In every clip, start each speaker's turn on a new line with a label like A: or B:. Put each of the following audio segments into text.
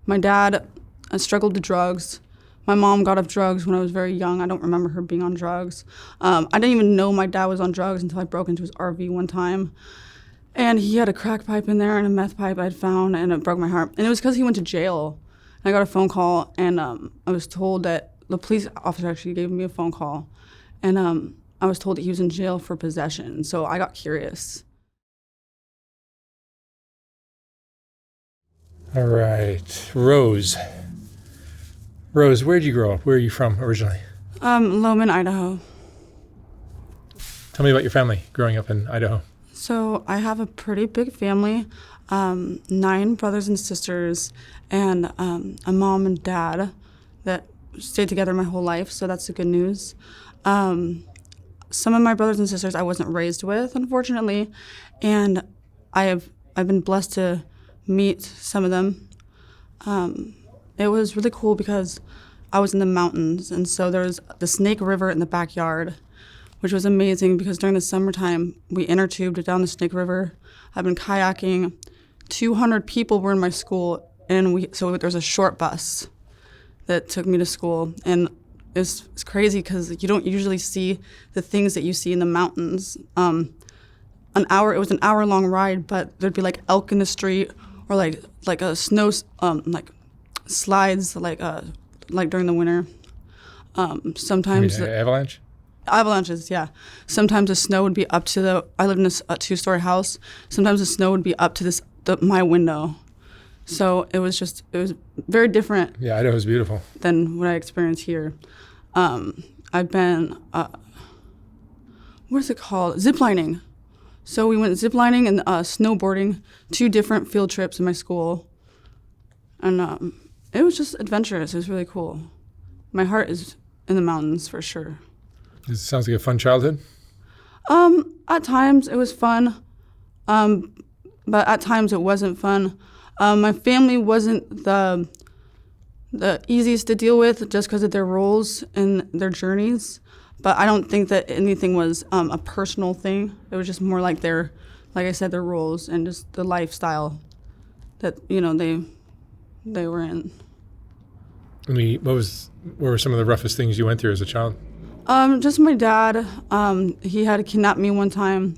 A: My dad struggled with drugs. My mom got off drugs when I was very young. I don't remember her being on drugs. I didn't even know my dad was on drugs until I broke into his RV one time. And he had a crack pipe in there and a meth pipe I'd found, and it broke my heart. And it was because he went to jail. And I got a phone call, and I was told that the police officer actually gave me a phone call. And I was told that he was in jail for possession. So I got curious.
B: All right. Rose, where did you grow up? Where are you from originally?
A: Lowman, Idaho.
B: Tell me about your family growing up in Idaho.
A: So I have a pretty big family, 9 brothers and sisters, and a mom and dad that stayed together my whole life, so that's the good news. Some of my brothers and sisters I wasn't raised with, unfortunately, and I've been blessed to meet some of them. It was really cool because I was in the mountains, and so there was the Snake River in the backyard, which was amazing because during the summertime, we inner tubed down the Snake River. I've been kayaking. 200 people were in my school, and so there was a short bus that took me to school. And it's crazy because you don't usually see the things that you see in the mountains. It was an hour-long ride, but there'd be like elk in the street or like a snow, like slides, like during the winter. Sometimes
B: Avalanche?
A: Avalanches, yeah. Sometimes the snow would be up to I lived in a 2-story house. Sometimes the snow would be up to my window. So it was very different.
B: Yeah, Idaho's beautiful.
A: Than what I experienced here. I've been, what is it called? Ziplining. So we went ziplining and snowboarding, 2 different field trips in my school. And it was just adventurous. It was really cool. My heart is in the mountains for sure.
B: It sounds like a fun childhood.
A: At times it was fun, but at times it wasn't fun. My family wasn't the easiest to deal with just because of their roles and their journeys. But I don't think that anything was a personal thing. It was just more like like I said, their roles and just the lifestyle that they were in.
B: What were some of the roughest things you went through as a child?
A: Just my dad. He had to kidnap me one time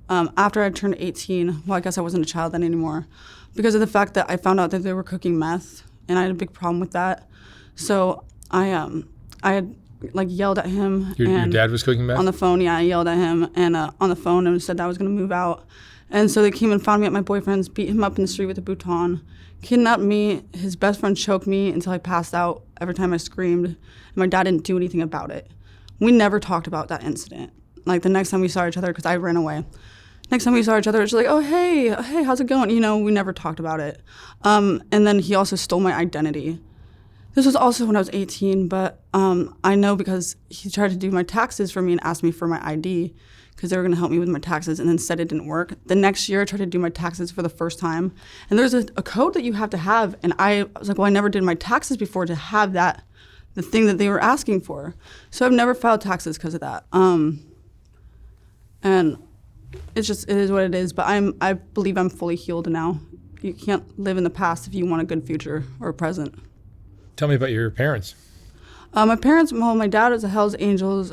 A: after I turned 18. Well, I guess I wasn't a child then anymore because of the fact that I found out that they were cooking meth, and I had a big problem with that. So I had yelled at him.
B: Your dad was cooking meth?
A: On the phone, yeah, I yelled at him and on the phone and said that I was going to move out. And so they came and found me at my boyfriend's, beat him up in the street with a baton, kidnapped me. His best friend choked me until I passed out every time I screamed, and my dad didn't do anything about it. We never talked about that incident. Like the next time we saw each other, because I ran away. Next time we saw each other, it's like, oh, hey, how's it going? We never talked about it. And then he also stole my identity. This was also when I was 18, but I know because he tried to do my taxes for me and asked me for my ID because they were going to help me with my taxes, and then said it didn't work. The next year, I tried to do my taxes for the first time, and there's a code that you have to have, and I was like, well, I never did my taxes before to have that, the thing that they were asking for. So I've never filed taxes because of that. And it is what it is, but I believe I'm fully healed now. You can't live in the past if you want a good future or a present.
B: Tell me about your parents.
A: My parents, well, my dad is a Hells Angels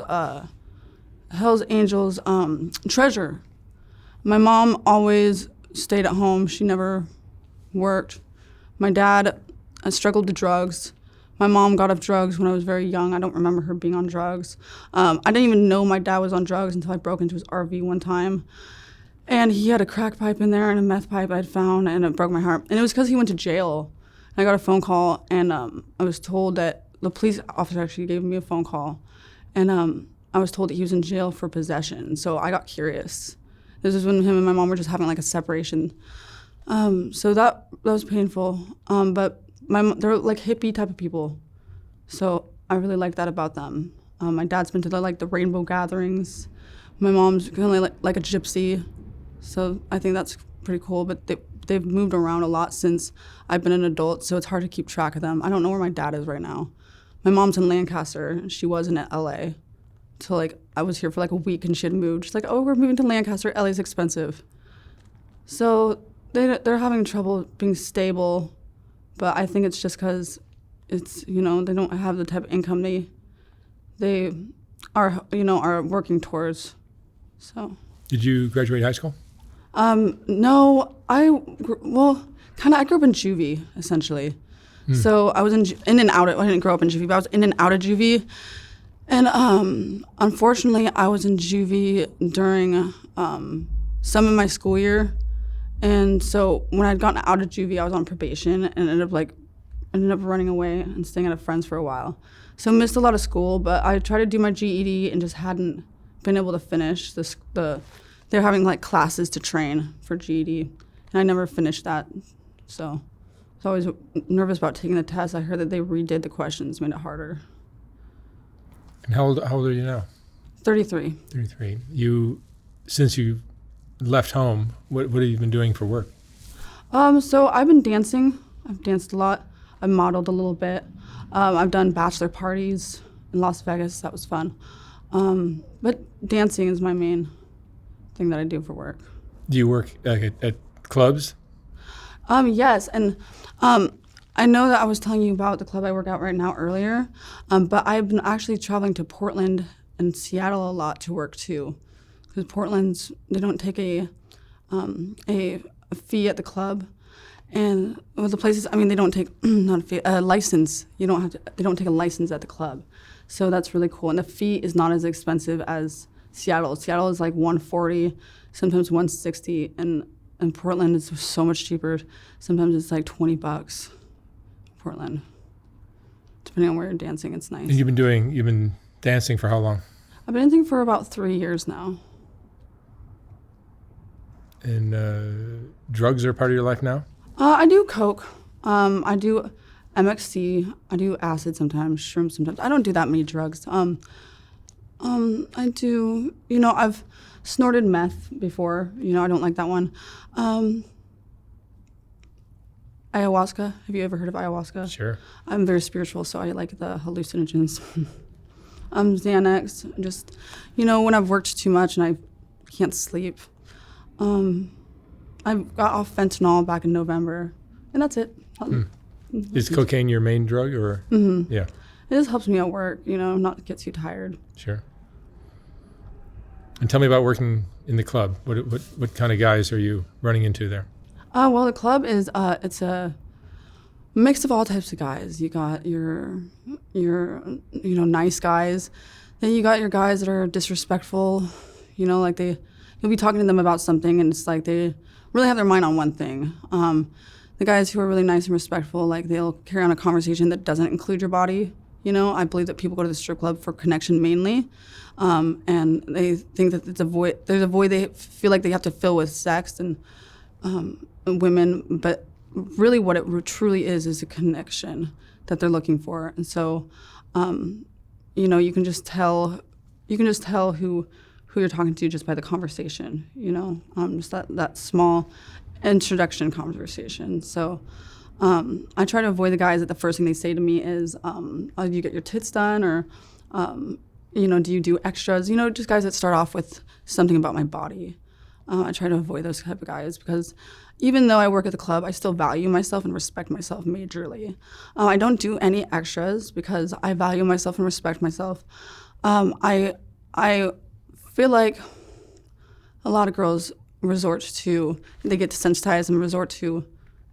A: treasurer. My mom always stayed at home. She never worked. My dad struggled with drugs. My mom got off drugs when I was very young. I don't remember her being on drugs. I didn't even know my dad was on drugs until I broke into his RV one time. And he had a crack pipe in there and a meth pipe I'd found, and it broke my heart. And it was because he went to jail. And I got a phone call, and I was told that the police officer actually gave me a phone call. And I was told that he was in jail for possession. So I got curious. This is when him and my mom were just having like a separation. So that was painful. But they're like hippie type of people. So I really like that about them. My dad's been to the rainbow gatherings. My mom's kind of like a gypsy. So I think that's pretty cool. But they've moved around a lot since I've been an adult. So it's hard to keep track of them. I don't know where my dad is right now. My mom's in Lancaster. She was in LA. So I was here for a week and she had moved. She's like, oh, we're moving to Lancaster. LA's expensive. So they're having trouble being stable But I think it's just because it's, they don't have the type of income they are working towards. So.
B: Did you graduate high school?
A: No, I grew up in juvie, essentially. So I was in and out of, I didn't grow up in juvie, but I was in and out of juvie. And unfortunately, I was in juvie during some of my school year. And so when I'd gotten out of juvie, I was on probation and ended up running away and staying at a friend's for a while. So missed a lot of school, but I tried to do my GED and just hadn't been able to finish they're having like classes to train for GED, and I never finished that. So I was always nervous about taking the test. I heard that they redid the questions, made it harder.
B: And how old are you now?
A: 33.
B: 33. Since you left home, what have you been doing for work?
A: So I've been dancing. I've danced a lot. I've modeled a little bit. I've done bachelor parties in Las Vegas. That was fun. But dancing is my main thing that I do for work.
B: Do you work at clubs?
A: Yes, and I know that I was telling you about the club I work at right now earlier, but I've been actually traveling to Portland and Seattle a lot to work too, because they don't take a fee at the club, and the places they don't take not a fee, a license. They don't take a license at the club, so that's really cool. And the fee is not as expensive as Seattle. Seattle is like $140, sometimes $160, and Portland is so much cheaper. Sometimes it's like $20. Portland, depending on where you're dancing, it's nice.
B: And you've been dancing for how long?
A: I've been dancing for about 3 years now.
B: And drugs are part of your life now?
A: I do coke. I do MXC. I do acid sometimes, shrooms sometimes. I don't do that many drugs. I do, I've snorted meth before. I don't like that one. Ayahuasca. Have you ever heard of ayahuasca?
B: Sure.
A: I'm very spiritual, so I like the hallucinogens. Xanax. Just, when I've worked too much and I can't sleep. I got off fentanyl back in November, and that's it.
B: Is cocaine your main drug, or?
A: Mm-hmm.
B: Yeah.
A: It just helps me at work, not to get too tired.
B: Sure. And tell me about working in the club. What kind of guys are you running into there?
A: Well, the club is it's a mix of all types of guys. You got your nice guys, then you got your guys that are disrespectful. Like you'll be talking to them about something, and it's like they really have their mind on one thing. The guys who are really nice and respectful, like they'll carry on a conversation that doesn't include your body. I believe that people go to the strip club for connection mainly, and they think that there's a void they feel like they have to fill with sex and women, but really what it truly is a connection that they're looking for. And so, you can just tell who you're talking to just by the conversation, just that small introduction conversation. So I try to avoid the guys that the first thing they say to me is, oh, do you get your tits done? Or, do you do extras? Just guys that start off with something about my body. I try to avoid those type of guys because even though I work at the club, I still value myself and respect myself majorly. I don't do any extras because I value myself and respect myself. I feel like a lot of girls they get desensitized and resort to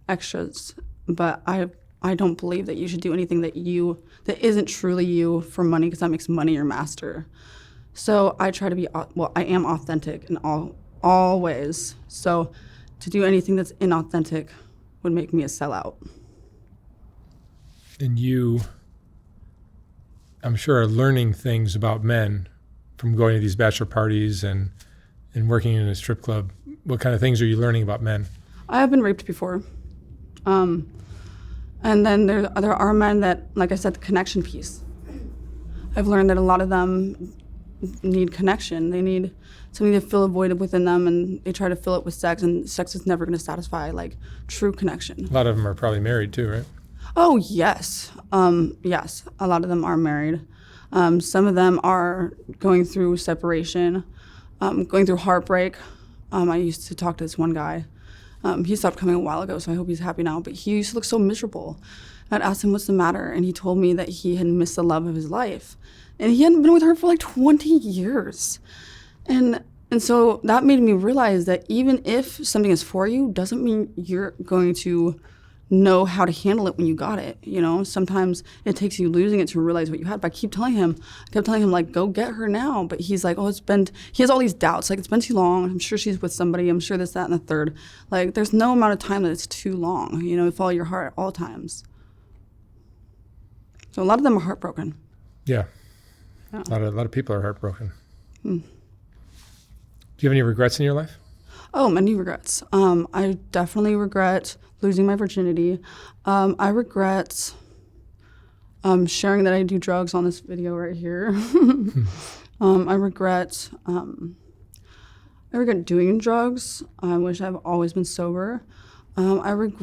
A: extras, but I don't believe that you should do anything that isn't truly you for money, because that makes money your master. So I try to be, I am authentic in all ways. So to do anything that's inauthentic would make me a sellout.
B: And you, I'm sure, are learning things about men from going to these bachelor parties and working in a strip club. What kind of things are you learning about men?
A: I have been raped before. And then there are men that, like I said, the connection piece. I've learned that a lot of them need connection. They need something to fill a void within them, and they try to fill it with sex, and sex is never going to satisfy like true connection.
B: A lot of them are probably married too, right?
A: Oh, yes. Yes, a lot of them are married. Some of them are going through separation, going through heartbreak. I used to talk to this one guy, He stopped coming a while ago, so I hope he's happy now. But he used to look so miserable. I'd asked him what's the matter, and he told me that he had missed the love of his life. And he hadn't been with her for like 20 years. And so that made me realize that even if something is for you, doesn't mean you're going to know how to handle it when you got it. You know, sometimes it takes you losing it to realize what you had. But I kept telling him, like, go get her now. But he's like, oh, he has all these doubts. Like, it's been too long. I'm sure she's with somebody. I'm sure this, that, and the third. Like, there's no amount of time that it's too long. You know, follow your heart at all times. So a lot of them are heartbroken.
B: Yeah. A lot of people are heartbroken. Do you have any regrets in your life?
A: Oh, many regrets. I definitely regret losing my virginity. I regret sharing that I do drugs on this video right here. I regret doing drugs. I wish I've always been sober. I wish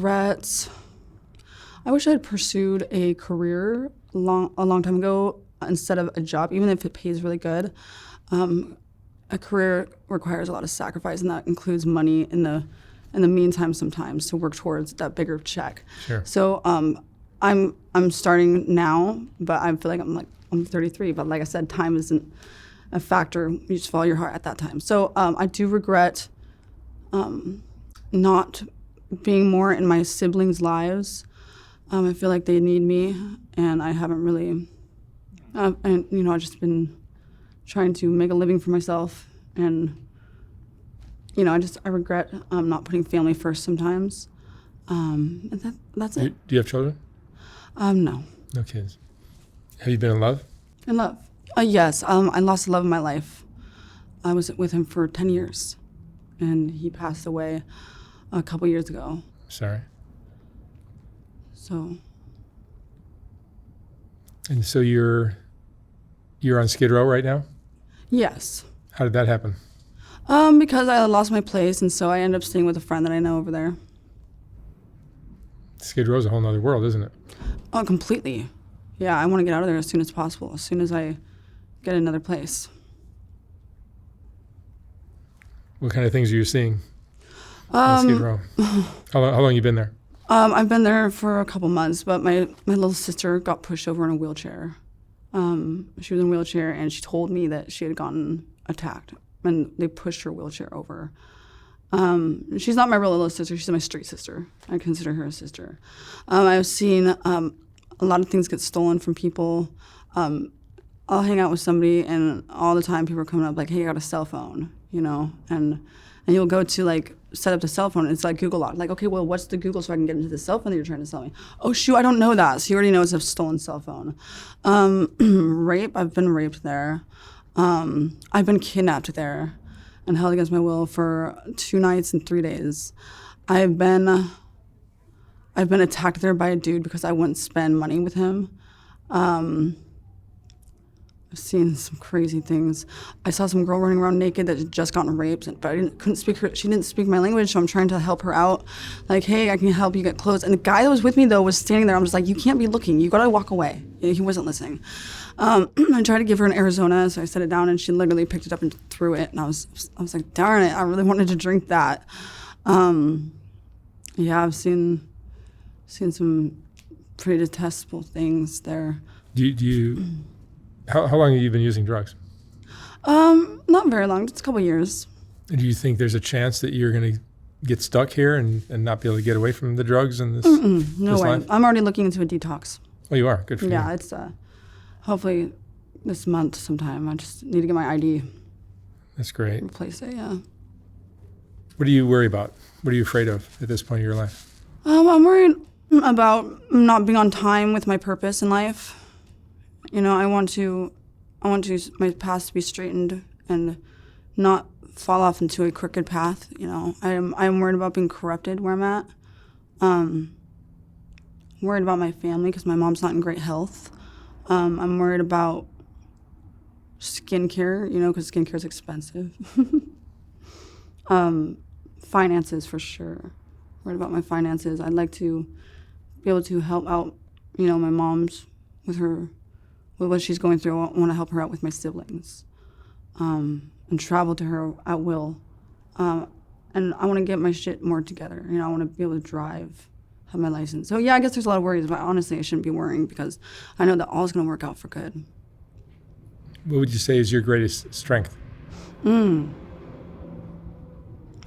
A: I had pursued a career a long time ago instead of a job, even if it pays really good. A career requires a lot of sacrifice, and that includes money in the meantime sometimes to work towards that bigger check.
B: Sure.
A: So I'm starting now, but I feel like I'm 33. But like I said, time isn't a factor. You just follow your heart at that time. So I do regret not being more in my siblings' lives. I feel like they need me, and I haven't really. And I've just been trying to make a living for myself, and I regret not putting family first sometimes. And that's it.
B: Do you have children?
A: No.
B: No kids. Have you been in love?
A: In love? Yes. I lost the love of my life. I was with him for 10 years, and he passed away a couple years ago.
B: Sorry.
A: So.
B: And so you're on Skid Row right now?
A: Yes.
B: How did that happen?
A: Because I lost my place, and so I ended up staying with a friend that I know over there.
B: Skid Row's a whole nother world, isn't it?
A: Oh, completely. Yeah, I want to get out of there as soon as possible, as soon as I get another place.
B: What kind of things are you seeing on Skid Row? How long have you been there?
A: I've been there for a couple months, but my little sister got pushed over in a wheelchair. She was in a wheelchair, and she told me that she had gotten attacked, and they pushed her wheelchair over. She's not my real little sister. She's my street sister. I consider her a sister. I've seen a lot of things get stolen from people. I'll hang out with somebody, and all the time people are coming up like, hey, I got a cell phone, and you'll go to like set up the cell phone, and it's like Google Lock. Like, okay, well, what's the Google so I can get into the cell phone that you're trying to sell me? Oh, shoot, I don't know that. So you already know it's a stolen cell phone. Rape, I've been raped there. I've been kidnapped there and held against my will for 2 nights and 3 days. I've been attacked there by a dude because I wouldn't spend money with him. I've seen some crazy things. I saw some girl running around naked that had just gotten raped, but couldn't speak her. She didn't speak my language, so I'm trying to help her out. Like, hey, I can help you get clothes. And the guy that was with me though was standing there. I'm just like, you can't be looking. You gotta walk away. He wasn't listening. I tried to give her an Arizona, so I set it down, and she literally picked it up and threw it. And I was like, darn it, I really wanted to drink that. Yeah, I've seen some pretty detestable things there.
B: How long have you been using drugs?
A: Not very long, just a couple years.
B: Do you think there's a chance that you're going to get stuck here and not be able to get away from the drugs and this?
A: No way.
B: Life?
A: I'm already looking into a detox.
B: Oh, you are? Good for you.
A: Yeah, it's hopefully this month sometime. I just need to get my ID.
B: That's great.
A: Replace it, yeah.
B: What do you worry about? What are you afraid of at this point in your life?
A: I'm worried about not being on time with my purpose in life. I want my path to be straightened and not fall off into a crooked path. I'm worried about being corrupted where I'm at. Worried about my family because my mom's not in great health. I'm worried about skincare, because skincare is expensive. Finances for sure. Worried about my finances. I'd like to be able to help out, my mom's with what she's going through. I want to help her out with my siblings, and travel to her at will, and and I want to get my shit more together. You know, I want to be able to drive, have my license. So yeah, I guess there's a lot of worries, but honestly, I shouldn't be worrying because I know that all is going to work out for good.
B: What would you say is your greatest strength?
A: My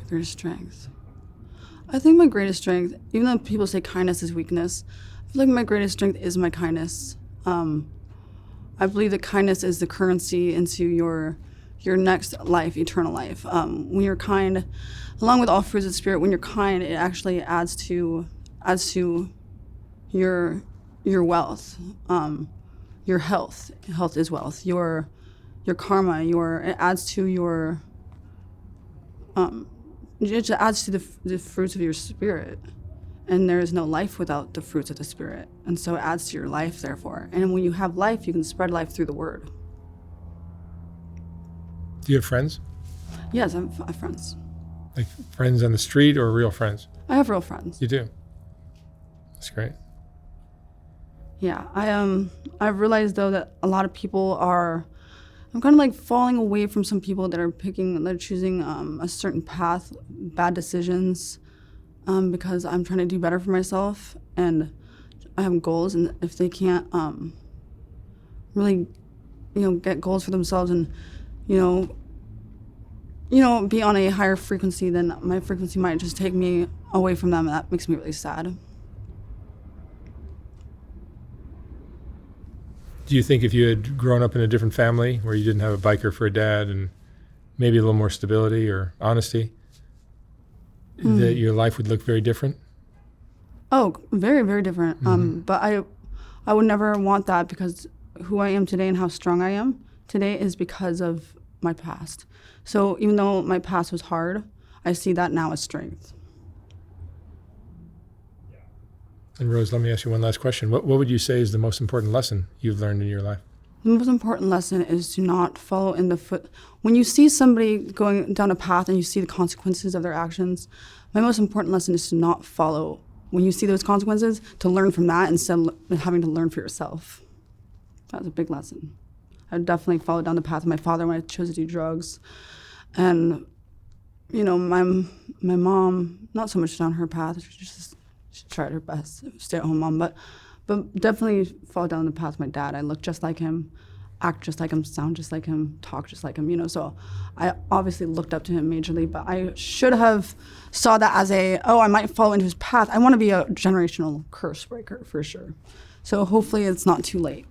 A: greatest strength. I think my greatest strength, even though people say kindness is weakness, I feel like my greatest strength is my kindness. I believe that kindness is the currency into your next life, eternal life. When you're kind, along with all fruits of the spirit, when you're kind, it actually adds to your wealth, your health. Health is wealth. Your karma. It adds to your. It adds to the fruits of your spirit. And there is no life without the fruits of the Spirit. And so it adds to your life, therefore. And when you have life, you can spread life through the Word.
B: Do you have friends?
A: Yes, I have friends.
B: Like friends on the street or real friends?
A: I have real friends.
B: You do? That's great.
A: Yeah, I've realized, though, that a lot of people I'm kind of like falling away from some people that are choosing a certain path, bad decisions, because I'm trying to do better for myself, and I have goals, and if they can't really, get goals for themselves and, be on a higher frequency, then my frequency might just take me away from them, and that makes me really sad.
B: Do you think if you had grown up in a different family where you didn't have a biker for a dad and maybe a little more stability or honesty, that your life would look very different?
A: Oh, very, very different. But I would never want that, because who I am today and how strong I am today is because of my past. So even though my past was hard, I see that now as strength.
B: And Rose, let me ask you one last question. What would you say is the most important lesson you've learned in your life?
A: The most important lesson is to not follow in the foot. When you see somebody going down a path and you see the consequences of their actions, my most important lesson is to not follow. When you see those consequences, to learn from that instead of having to learn for yourself. That was a big lesson. I definitely followed down the path of my father when I chose to do drugs. And, my mom, not so much down her path. She tried her best, stay-at-home mom, but definitely fall down the path of my dad. I look just like him, act just like him, sound just like him, talk just like him, so I obviously looked up to him majorly, but I should have saw that as I might follow into his path. I want to be a generational curse breaker for sure. So hopefully it's not too late,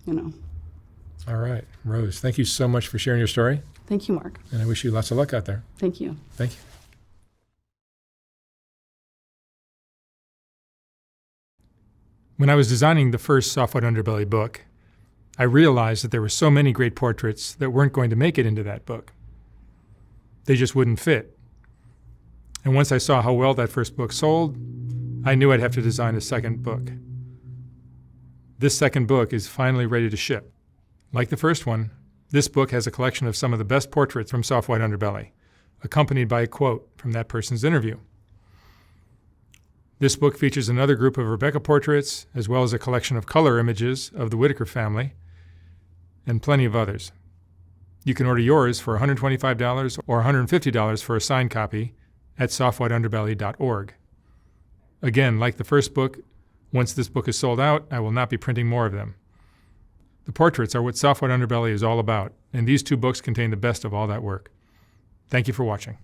B: All right, Rose, thank you so much for sharing your story.
A: Thank you, Mark.
B: And I wish you lots of luck out there.
A: Thank you.
B: Thank you. When I was designing the first Soft White Underbelly book, I realized that there were so many great portraits that weren't going to make it into that book. They just wouldn't fit. And once I saw how well that first book sold, I knew I'd have to design a second book. This second book is finally ready to ship. Like the first one, this book has a collection of some of the best portraits from Soft White Underbelly, accompanied by a quote from that person's interview. This book features another group of Rebecca portraits, as well as a collection of color images of the Whitaker family, and plenty of others. You can order yours for $125 or $150 for a signed copy at softwhiteunderbelly.org. Again, like the first book, once this book is sold out, I will not be printing more of them. The portraits are what Soft White Underbelly is all about, and these two books contain the best of all that work. Thank you for watching.